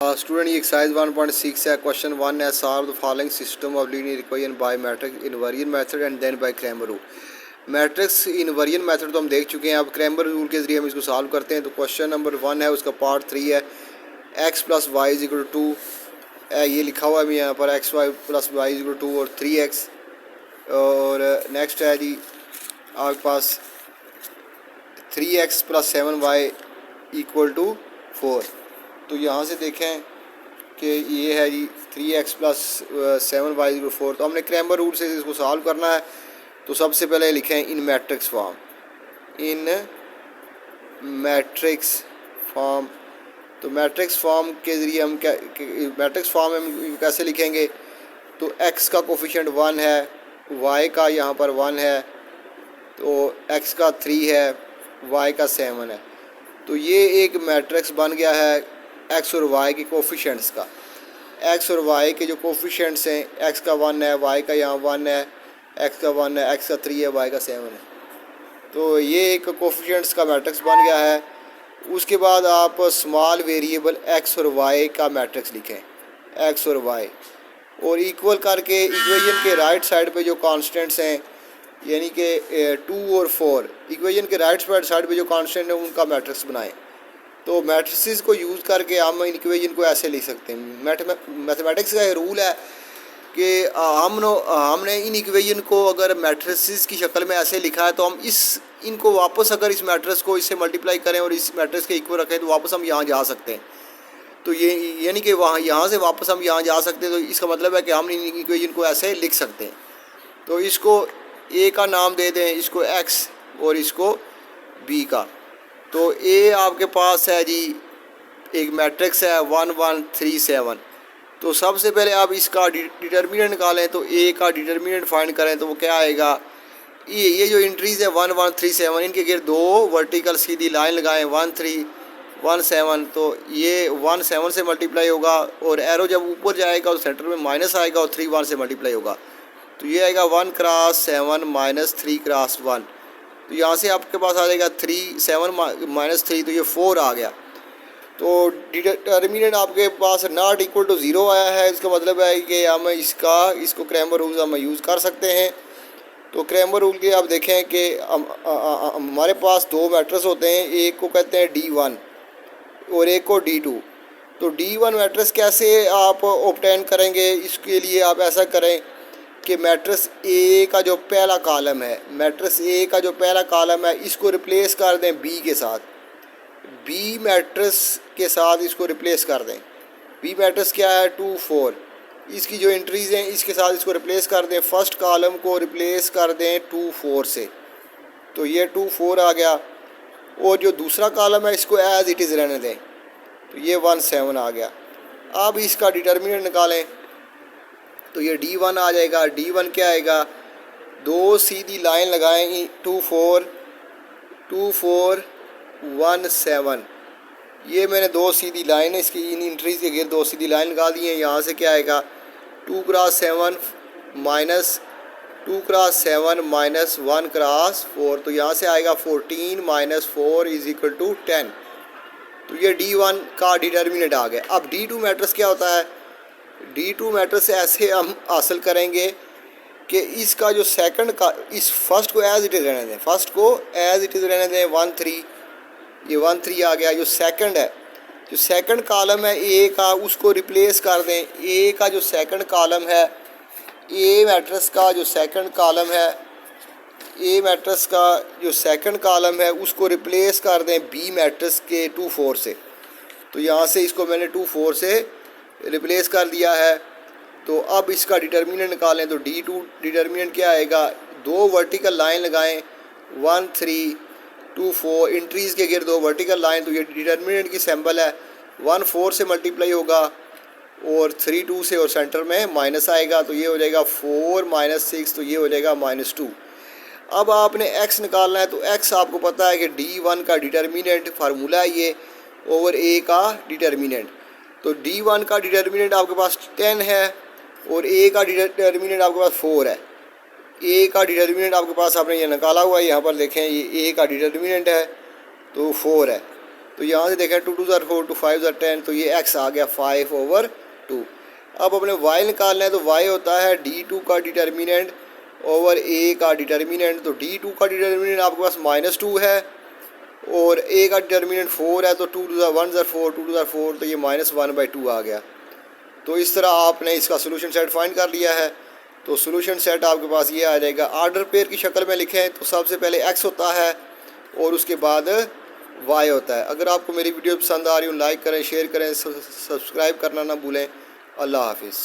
Student ये exercise 1.6 है। Question 1 है, solve the following system of linear equation by matrix invariant method and then by Cramer rule. Matrix invariant method तो हम देख चुके हैं, अब क्रैमर रूल के जरिए हम इसको सॉल्व करते हैं। तो क्वेश्चन नंबर 1 है, उसका पार्ट 3 है, x plus y is equal to 2, ये लिखा हुआ है यहाँ पर x y plus y is equal to 2 और 3x। और नेक्स्ट है जी आपके पास 3x plus 7y equal to 4। तो यहाँ से देखें कि ये है जी 3x प्लस 7y इक्वल 4। तो हमने क्रैमर रूल से इसको सॉल्व करना है। तो सबसे पहले लिखें इन मैट्रिक्स फॉर्म, इन मैट्रिक्स फॉर्म। तो मैट्रिक्स फॉर्म के ज़रिए हम क्या मैट्रिक्स फॉर्म हम कैसे लिखेंगे? तो x का कोफिशिएंट 1 है, y का यहाँ पर 1 है, तो x का 3 है, y का 7 है। तो ये एक मैट्रिक्स बन गया है x और y के कोफिशिएंट्स का। x और y के जो कोफिशिएंट्स हैं, x का 1 है, y का यहाँ 1 है, x का 1 है, x का 3 है, y का 7 है। तो ये एक कोफिशिएंट्स का मैट्रिक्स बन गया है। उसके बाद आप स्मॉल वेरिएबल x और y का मैट्रिक्स लिखें, x और y, और इक्वल करके इक्वेशन के राइट साइड पे जो कांस्टेंट्स हैं यानी कि 2 और 4, इक्वेशन के राइट साइड पे जो कांस्टेंट है उनका मैट्रिक्स बनाएं। तो मैट्रिसेस को यूज़ करके हम इन इक्वेशन को ऐसे लिख सकते हैं। मैथमेटिक्स का ये रूल है कि हमने इन इक्वेशन को अगर मैट्रिसेस की शक्ल में ऐसे लिखा है तो हम इनको वापस अगर इस मैट्रिक्स को इससे मल्टीप्लाई करें और इस मैट्रिक्स के इक्वल रखें तो वापस हम यहाँ जा सकते हैं। तो ये यानी कि यहाँ से वापस हम यहाँ जा सकते हैं। तो इसका मतलब है कि हम इन इक्वेशन को ऐसे लिख सकते हैं। तो इसको ए का नाम दे दें, इसको एक्स और इसको बी का। तो ए आपके पास है जी एक मैट्रिक्स है 1 1 3 7। तो सबसे पहले आप इसका डिटर्मिनेंट निकालें। तो ए का डिटर्मिनेंट फाइंड करें तो वो क्या आएगा? ये जो इंट्रीज है 1 1 3 7, इनके गिर दो वर्टिकल सीधी लाइन लगाएं, 1 3 1 7। तो ये 1 7 से मल्टीप्लाई होगा और एरो जब ऊपर जाएगा तो सेंटर में माइनस आएगा और 3 1 से मल्टीप्लाई होगा। तो ये आएगा 1 क्रॉस 7 माइनस 3 क्रॉस 1। तो यहाँ से आपके पास आ जाएगा 3 7 माइनस 3, तो ये 4 आ गया। तो डिटर्मिनेंट आपके पास नॉट इक्वल टू 0 आया है। इसका मतलब है कि हम इसको क्रैमर रूल हम यूज़ कर सकते हैं। तो क्रैमर रूल के आप देखें कि हमारे पास दो मैट्रिक्स होते हैं, एक को कहते हैं D1 और एक को D2। तो D1 मैट्रिक्स कैसे आप ऑब्टेन करेंगे? इसके लिए आप ऐसा करें कि मैट्रिक्स ए का जो पहला कॉलम है, मैट्रिक्स ए का जो पहला कॉलम है इसको रिप्लेस कर दें बी के साथ, बी मैट्रिक्स के साथ इसको रिप्लेस कर दें। बी मैट्रिक्स क्या है? 2 4। इसकी जो एंट्रीज हैं इसके साथ इसको रिप्लेस कर दें। फर्स्ट कॉलम को रिप्लेस कर दें 2 4 से, तो ये 2 4 आ गया। और जो दूसरा कॉलम है इसको एज इट इज़ रहने दें, तो ये 1 7 आ गया। अब इसका डिटर्मिनेंट निकालें तो ये D1 आ जाएगा। D1 क्या आएगा? दो सीधी लाइन लगाएं, 2 4 2 4 1 7। ये मैंने दो सीधी लाइन है इसकी, इन इंट्रीज के गिर दो सीधी लाइन लगा दी है। यहाँ से क्या आएगा? 2 cross 7 minus 2 cross 7 minus 1 cross 4। तो यहाँ से आएगा 14 माइनस 4 इज इक्वल टू 10। तो ये D1 का डिटर्मिनेंट आ गया। अब D2 मैट्रिक्स क्या होता है? D2 मैट्रिक्स ऐसे हम हासिल करेंगे कि इसका जो सेकंड का, इस फर्स्ट को एज इट इज़ रहने दें, फर्स्ट को एज इट इज़ रहने दें 1 3, ये 1 3 आ गया। जो सेकंड है, जो सेकंड कॉलम है ए का, उसको रिप्लेस कर दें। ए का जो सेकंड कॉलम है, ए मैट्रिक्स का जो सेकंड कॉलम है, ए मैट्रिक्स का जो सेकंड कॉलम है उसको रिप्लेस कर दें बी मैट्रिक्स के 2 4 से। तो यहाँ से इसको मैंने 2 4 से रिप्लेस कर दिया है। तो अब इसका डिटर्मिनेंट निकालें। तो D2 डिटर्मिनेंट क्या आएगा? दो वर्टिकल लाइन लगाएं, 1 3 2 4, इंट्रीज के गिर दो वर्टिकल लाइन। तो ये डिटर्मिनेंट की सिंबल है, 1 4 से मल्टीप्लाई होगा और 3 2 से, और सेंटर में माइनस आएगा। तो ये हो जाएगा 4 माइनस 6, तो ये हो जाएगा -2। अब आपने x निकालना है। तो x आपको पता है कि D1 का डिटर्मिनेंट फार्मूला है ये ओवर a का डिटर्मिनेंट। तो D1 का डिटर्मिनेंट आपके पास 10 है और a का डिटर्मिनेंट आपके पास 4 है। a का डिटर्मिनेंट आपके पास आपने ये निकाला हुआ है, यहाँ पर देखें ये a का डिटर्मिनेंट है तो 4 है। तो यहाँ से देखें 2 2 ज़ार 4, 2 5 ज़ार 10, तो ये x आ गया 5/2। अब अपने y निकालना है, तो y होता है d2 का डिटर्मिनेंट ओवर a का डिटर्मिनेंट। तो d2 का डिटर्मिनेंट आपके पास -2 है और a का डिटर्मिनेंट 4 है, तो 2 2 ज़ार 1 ज़ार 4, 2 2 ज़ार 4, तो ये -1/2 आ गया। तो इस तरह आपने इसका सोल्यूशन सेट फाइंड कर लिया है। तो सोल्यूशन सेट आपके पास ये आ जाएगा। ऑर्डर पेयर की शक्ल में लिखें तो सबसे पहले x होता है और उसके बाद y होता है। अगर आपको मेरी वीडियो पसंद आ रही हो, लाइक करें, शेयर करें, सब्सक्राइब करना ना भूलें। अल्लाह हाफिज़।